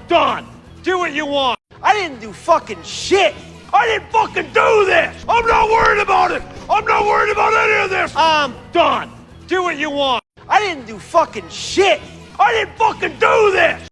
done. Do what you want. I didn't do fucking shit. I didn't fucking do this. I'm not worried about it. I'm not worried about any of this. I'm done. Do what you want. I didn't do fucking shit. I didn't fucking do this.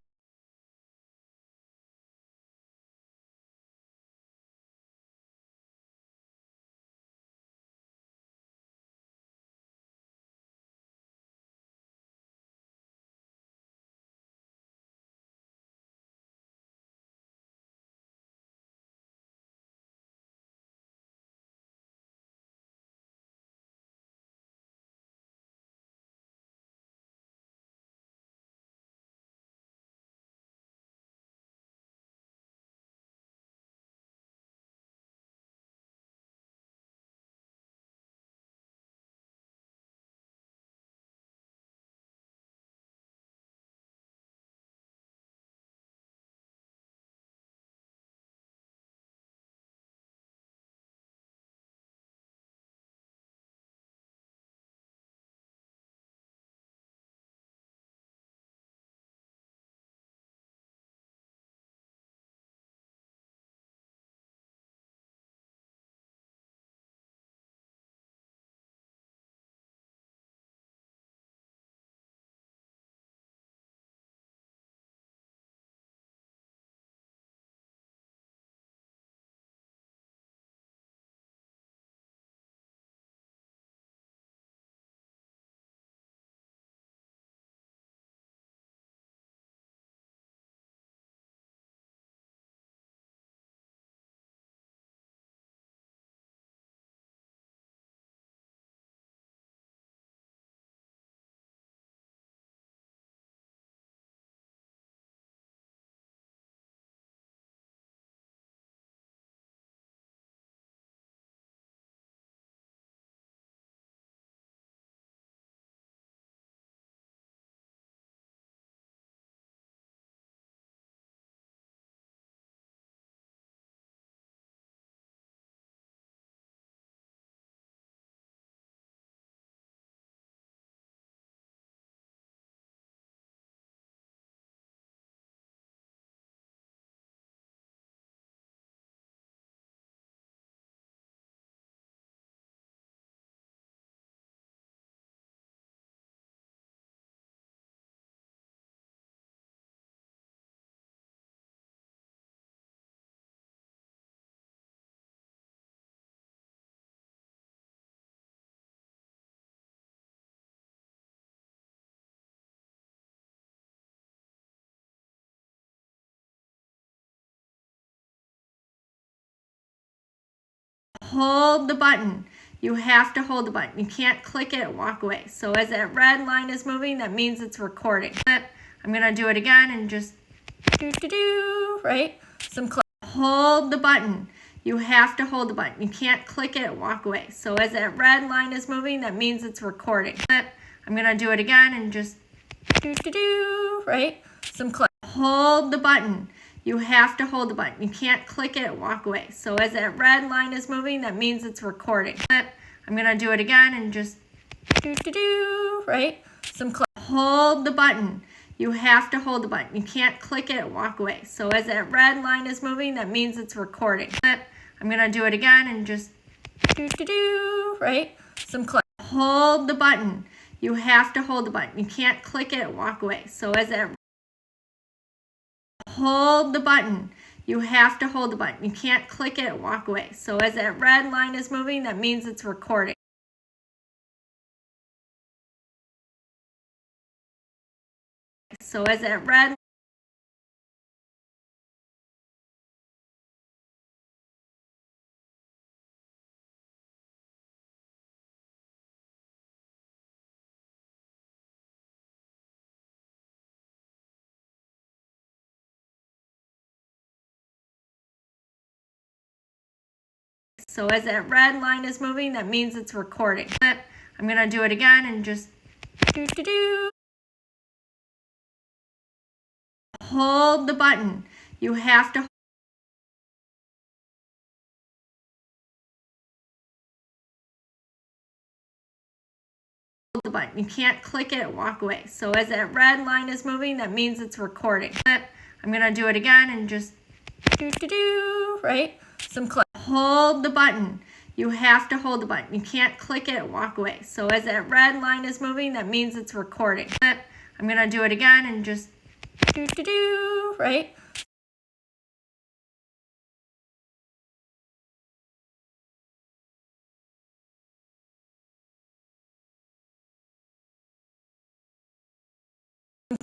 Hold the button. You have to hold the button. You can't click it and walk away. So as that red line is moving, that means it's recording. I'm gonna do it again and just right? Some click. Hold the button. You have to hold the button. You can't click it and walk away. So as that red line is moving, that means it's recording. I'm gonna do it again and just right? Some click. Hold the button. You have to hold the button. You can't click it and walk away. So as that red line is moving, that means it's recording. I'm gonna do it again and just right? Some click. Hold the button. You have to hold the button. You can't click it and walk away. So as that red line is moving, that means it's recording. I'm gonna do it again and just right? Some click. Hold the button. You have to hold the button. You can't click it and walk away. So as that hold the button. You have to hold the button. You can't click it and walk away. So as that red line is moving, that means it's recording. So as that red So as that red line is moving, that means it's recording. I'm gonna do it again and just hold the button. You have to hold the button. You can't click it and walk away. So as that red line is moving, that means it's recording. I'm gonna do it again and just right? Some click. Hold the button. You have to hold the button. You can't click it and walk away. So as that red line is moving, that means it's recording. I'm gonna do it again and just right?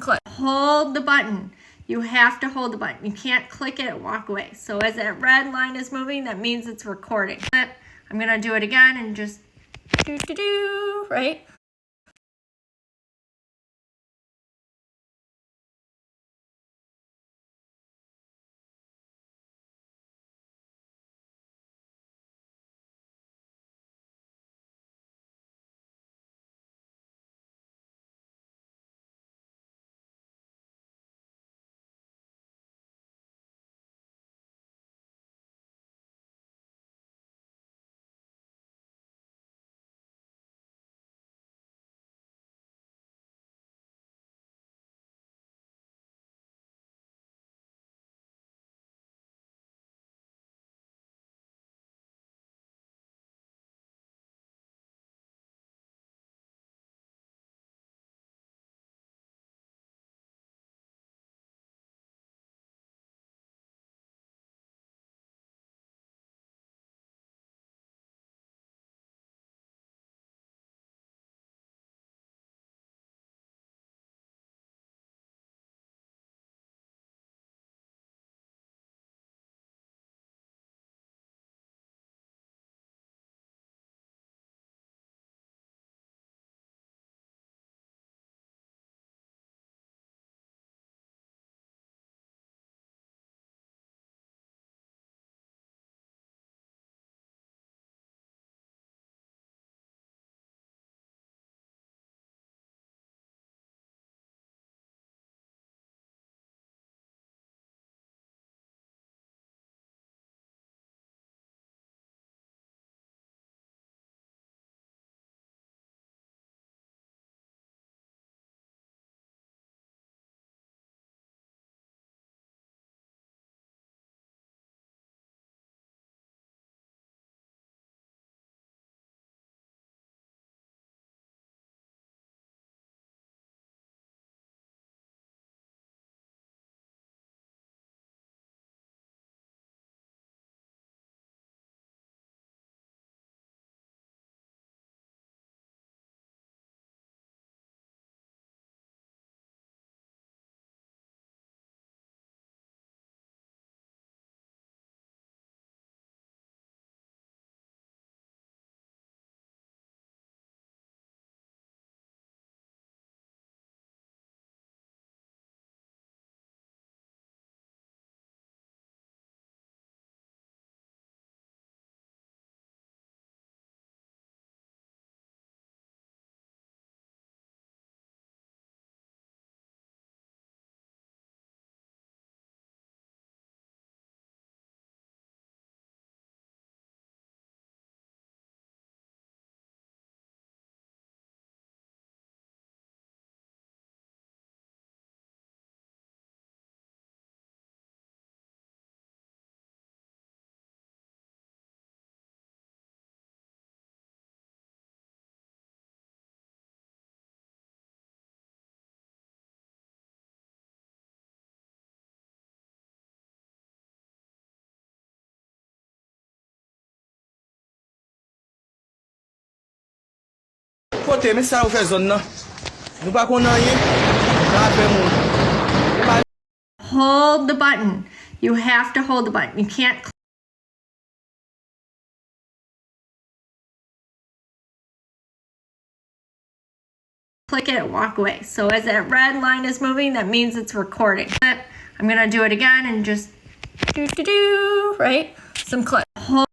Click. Hold the button. You have to hold the button. You can't click it and walk away. So as that red line is moving, that means it's recording. I'm gonna do it again and just right? Kote, mi sa ou fe zon nan. Nou pa kon nan ye. La fe moun. Hold the button. You have to hold the button. You can't click it and walk away. So as that red line is moving, that means it's recording. I'm gonna do it again and just right? Some click. Hold